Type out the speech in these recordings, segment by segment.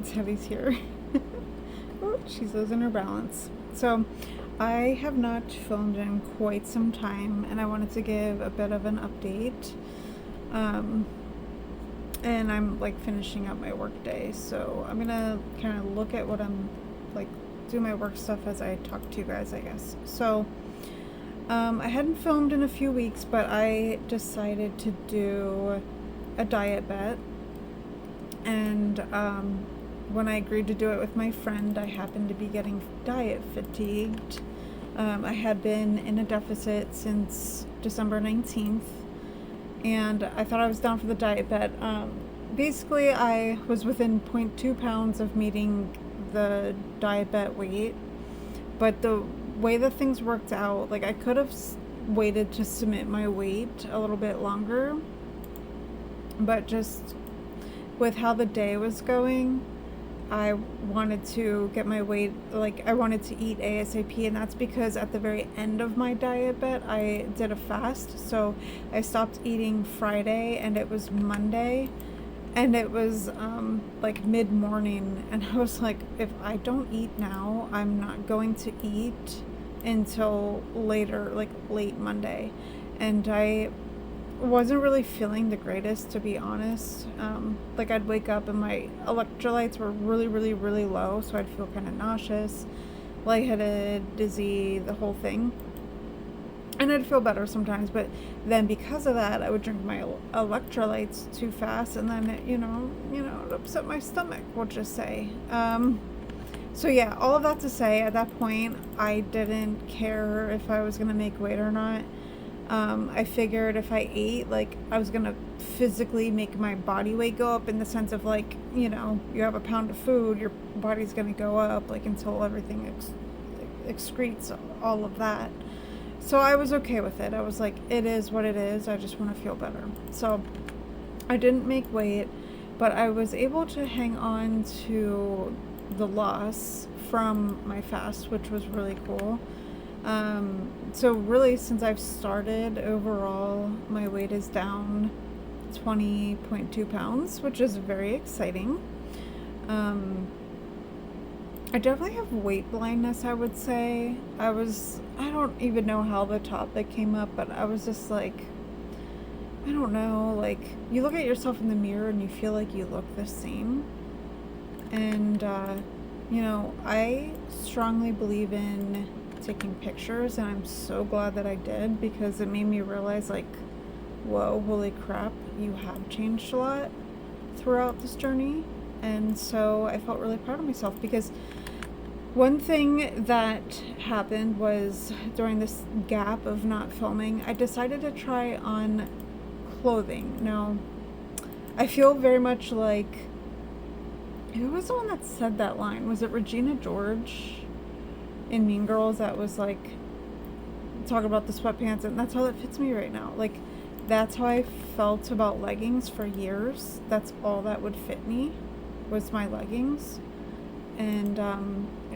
Teddy's here. Oh, she's losing her balance. So, I have not filmed in quite some time, and I wanted to give a bit of an update. Um, and I'm like finishing up my work day, so I'm gonna kind of look at what I'm like, do my work stuff as I talk to you guys, I guess. So, I hadn't filmed in a few weeks, but I decided to do a diet bet, and when I agreed to do it with my friend, I happened to be getting diet fatigued. I had been in a deficit since December 19th, and I thought I was down for the diet bet. Basically, I was within 0.2 pounds of meeting the diet bet weight, but the way that things worked out, like I could have waited to submit my weight a little bit longer, but just with how the day was going, I wanted to get my weight, like I wanted to eat ASAP, and that's because at the very end of my diet bet, I did a fast. So I stopped eating Friday, and it was Monday, and it was like mid-morning, and I was like, if I don't eat now, I'm not going to eat until later, like late Monday. And I wasn't really feeling the greatest, to be honest. Like I'd wake up and my electrolytes were really, really, really low, so I'd feel kind of nauseous, lightheaded, dizzy, the whole thing. And I'd feel better sometimes, but then because of that, I would drink my electrolytes too fast, and then it upset my stomach, we'll just say. So yeah, all of that to say, at that point, I didn't care if I was gonna make weight or not. I figured if I ate, like, I was gonna physically make my body weight go up, in the sense of, like, you have a pound of food, your body's gonna go up, like, until everything excretes all of that. So I was okay with it. I was like, it is what it is. I just want to feel better. So I didn't make weight, but I was able to hang on to the loss from my fast, which was really cool. So really, since I've started, overall, my weight is down 20.2 pounds, which is very exciting. I definitely have weight blindness, I would say. I don't even know how the topic came up, but I was just like, I don't know, like, you look at yourself in the mirror and you feel like you look the same. And, I strongly believe in taking pictures, and I'm so glad that I did, because it made me realize, like, whoa, holy crap, you have changed a lot throughout this journey. And so I felt really proud of myself, because one thing that happened was, during this gap of not filming, I decided to try on clothing. Now, I feel very much like, who was the one that said that line? Was it Regina George in Mean Girls that was like, talking about the sweatpants, and that's how it fits me right now. Like, that's how I felt about leggings for years. That's all that would fit me, was my leggings. And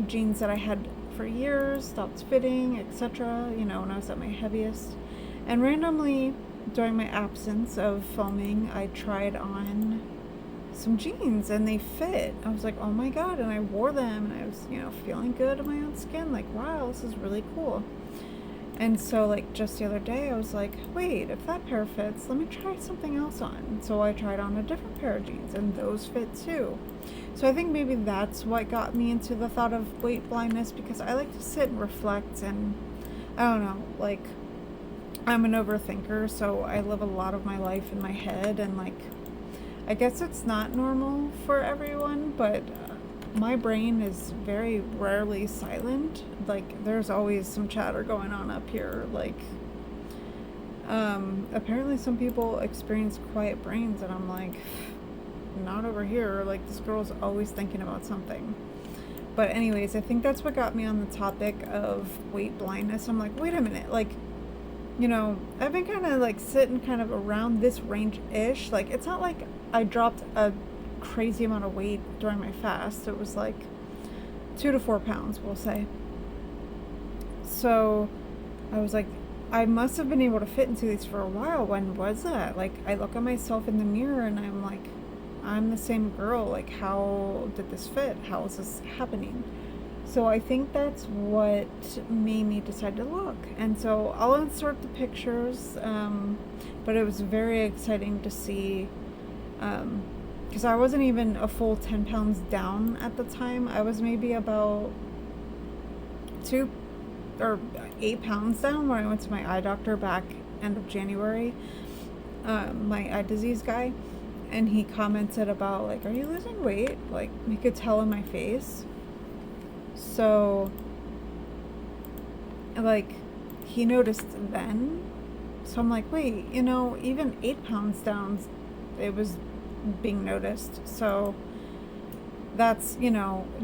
jeans that I had for years stopped fitting, etc., when I was at my heaviest. And randomly, during my absence of filming, I tried on some jeans, and they fit. I was like, oh my god, and I wore them, and I was, feeling good in my own skin, like, wow, this is really cool. And so, like, just the other day, I was like, wait, if that pair fits, let me try something else on. So I tried on a different pair of jeans, and those fit too. So I think maybe that's what got me into the thought of weight blindness, because I like to sit and reflect, and I don't know, like, I'm an overthinker, so I live a lot of my life in my head, and, like, I guess it's not normal for everyone, but my brain is very rarely silent. Like, there's always some chatter going on up here. Like, apparently some people experience quiet brains, and I'm like, not over here. Like, this girl's always thinking about something. But anyways, I think that's what got me on the topic of weight blindness. I'm like, wait a minute, like, I've been kind of like sitting kind of around this range-ish. Like, it's not like I dropped a crazy amount of weight during my fast. It was like 2 to 4 pounds, we'll say. So I was like, I must have been able to fit into these for a while. When was that? Like, I look at myself in the mirror and I'm like, I'm the same girl. Like, how did this fit? How is this happening? So I think that's what made me decide to look. And so I'll insert the pictures, but it was very exciting to see, because I wasn't even a full 10 pounds down at the time. I was maybe about 8 pounds down when I went to my eye doctor back end of January, my eye disease guy, and he commented about, like, are you losing weight? Like, he could tell in my face. So, like, he noticed then. So I'm like, wait, even 8 pounds down, it was being noticed. So that's,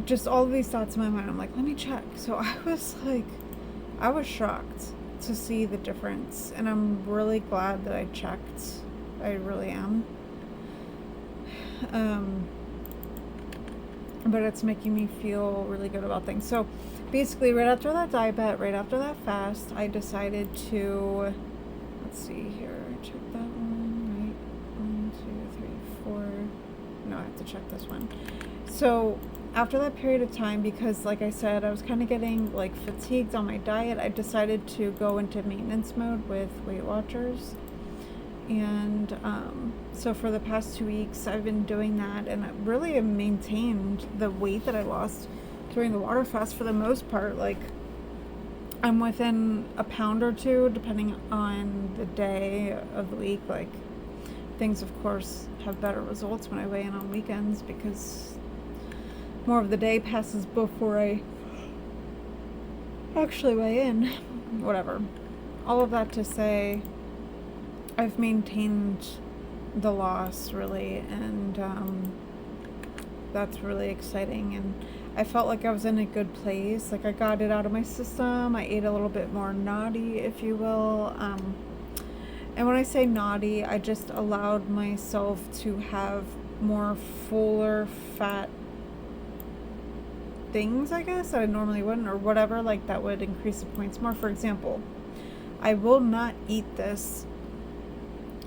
just all of these thoughts in my mind. I'm like, let me check. So I was shocked to see the difference. And I'm really glad that I checked. I really am. But it's making me feel really good about things. So basically, right after that DietBet, right after that fast, I decided to, let's see here, check that one, right? 1, 2, 3, 4. No, I have to check this one. So after that period of time, because like I said, I was kind of getting like fatigued on my diet, I decided to go into maintenance mode with Weight Watchers. And so for the past 2 weeks, I've been doing that, and I really have maintained the weight that I lost during the water fast for the most part. Like, I'm within a pound or two, depending on the day of the week. Like, things, of course, have better results when I weigh in on weekends, because more of the day passes before I actually weigh in. Whatever. All of that to say, I've maintained the loss, really, and that's really exciting. And I felt like I was in a good place. Like, I got it out of my system. I ate a little bit more naughty, if you will. And when I say naughty, I just allowed myself to have more fuller fat things, I guess, that I normally wouldn't, or whatever, like, that would increase the points more. For example, I will not eat this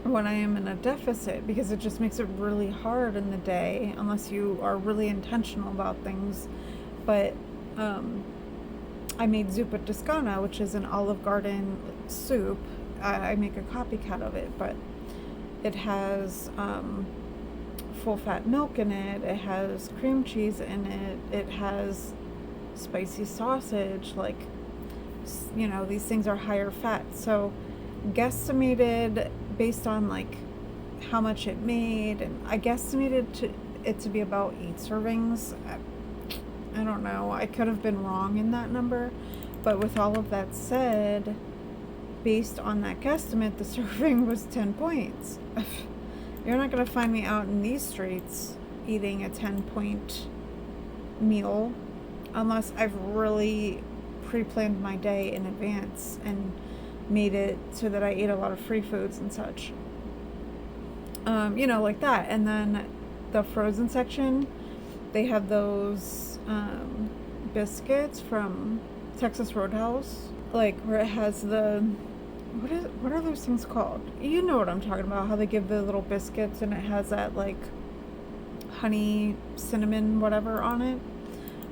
when I am in a deficit, because it just makes it really hard in the day unless you are really intentional about things. But I made zuppa toscana, which is an Olive Garden soup. I make a copycat of it, but it has full fat milk in it, it has cream cheese in it, it has spicy sausage, like, these things are higher fat. So guesstimated, based on like how much it made, and I guesstimated it to be about 8 servings. I don't know, I could have been wrong in that number, but with all of that said, based on that guesstimate, the serving was 10 points. You're not going to find me out in these streets eating a 10-point meal unless I've really pre-planned my day in advance and made it so that I ate a lot of free foods and such. Like that. And then the frozen section, they have those biscuits from Texas Roadhouse, like, where it has the, what are those things called? You know what I'm talking about, how they give the little biscuits and it has that like honey, cinnamon, whatever on it.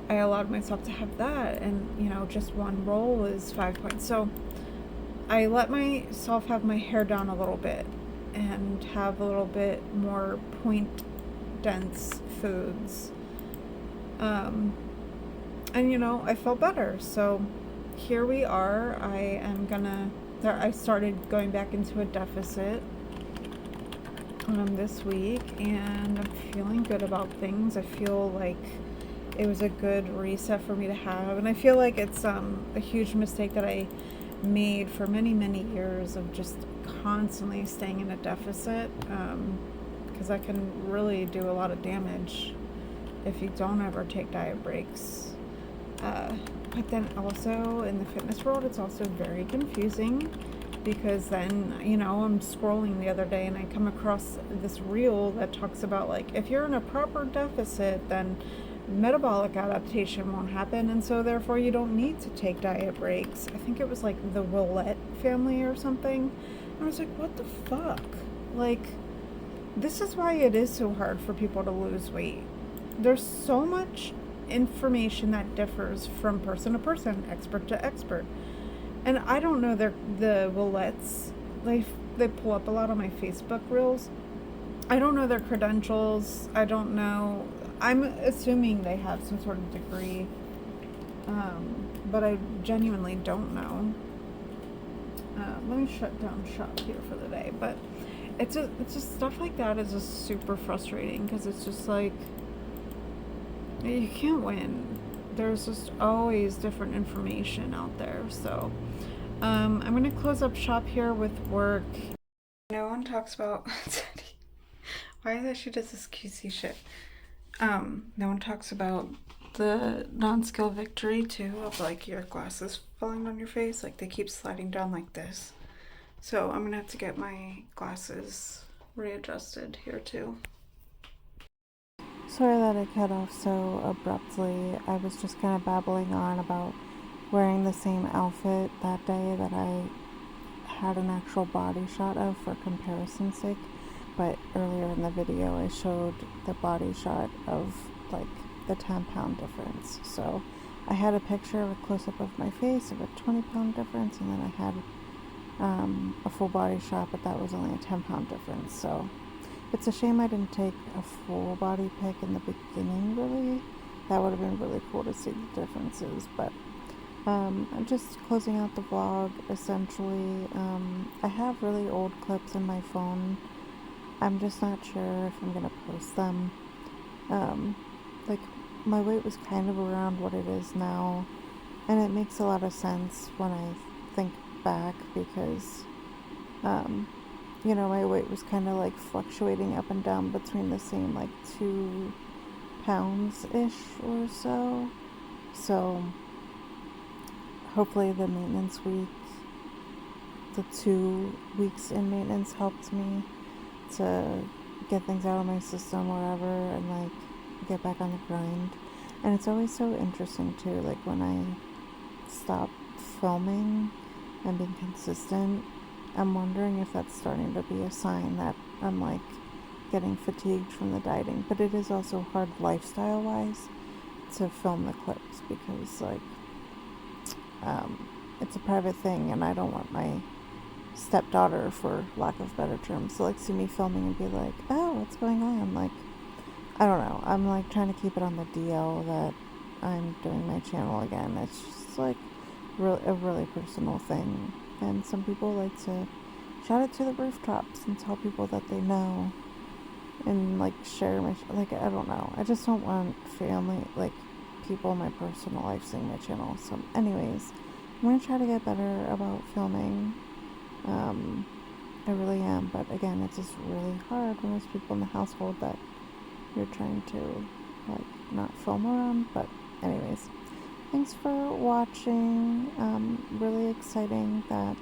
I allowed myself to have that, and just one roll is 5 points. So I let myself have my hair down a little bit and have a little bit more point dense foods. And I felt better. So here we are. I started going back into a deficit this week, and I'm feeling good about things. I feel like it was a good reset for me to have, and I feel like it's a huge mistake that I made for many, many years, of just constantly staying in a deficit, because that can really do a lot of damage if you don't ever take diet breaks. But then also in the fitness world, it's also very confusing, because then, I'm scrolling the other day and I come across this reel that talks about, like, if you're in a proper deficit, then metabolic adaptation won't happen, and so therefore you don't need to take diet breaks. I think it was like the Willette family or something. I was like, what the fuck? Like, this is why it is so hard for people to lose weight. There's so much information that differs from person to person, expert to expert. And I don't know the Willettes. They pull up a lot on my Facebook reels. I don't know their credentials. I don't know. I'm assuming they have some sort of degree, but I genuinely don't know. Let me shut down shop here for the day. But it's just stuff like that is just super frustrating because it's just like you can't win. There's just always different information out there. So I'm gonna close up shop here with work. No one talks about why is that she does this QC shit. No one talks about the non-skill victory too of like your glasses falling on your face. Like they keep sliding down like this. So I'm gonna have to get my glasses readjusted here too. Sorry that I cut off so abruptly. I was just kind of babbling on about wearing the same outfit that day that I had an actual body shot of for comparison's sake. But earlier in the video I showed the body shot of like the 10-pound difference. So I had a picture of a close-up of my face of a 20-pound difference, and then I had a full body shot, but that was only a 10-pound difference. So it's a shame I didn't take a full body pic in the beginning, really. That would have been really cool to see the differences. But I'm just closing out the vlog, essentially. I have really old clips in my phone. I'm just not sure if I'm going to post them. Like, my weight was kind of around what it is now, and it makes a lot of sense when I think back because, you know, my weight was kind of like fluctuating up and down between the same like 2 pounds-ish or so. So hopefully the maintenance week, the 2 weeks in maintenance helped me to get things out of my system or whatever and like get back on the grind. And it's always so interesting too, like when I stop filming and being consistent, I'm wondering if that's starting to be a sign that I'm like getting fatigued from the dieting. But it is also hard lifestyle wise to film the clips because like it's a private thing and I don't want my stepdaughter, for lack of better terms, to like see me filming and be like, oh, what's going on? Like, I don't know. I'm like trying to keep it on the DL that I'm doing my channel again. It's just like a really personal thing. And some people like to shout it to the rooftops and tell people that they know and like share my, like, I don't know. I just don't want family, like people in my personal life seeing my channel. So anyways, I'm going to try to get better about filming. I really am. But again, it's just really hard when there's people in the household that you're trying to like not film around. But anyways, thanks for watching. Really exciting that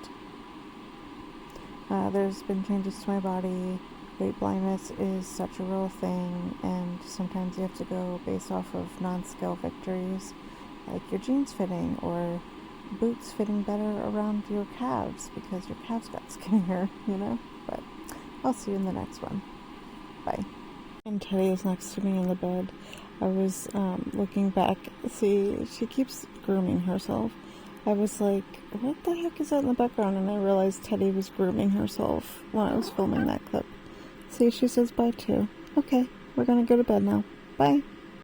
there's been changes to my body. Weight blindness is such a real thing, and sometimes you have to go based off of non-skill victories, like your jeans fitting or boots fitting better around your calves because your calves got skinnier, you know. But I'll see you in the next one. Bye. And Teddy is next to me in the bed. I was looking back. See, she keeps grooming herself. I was like, what the heck is that in the background? And I realized Teddy was grooming herself when I was filming that clip. See, she says bye too. Okay, we're gonna go to bed now. Bye.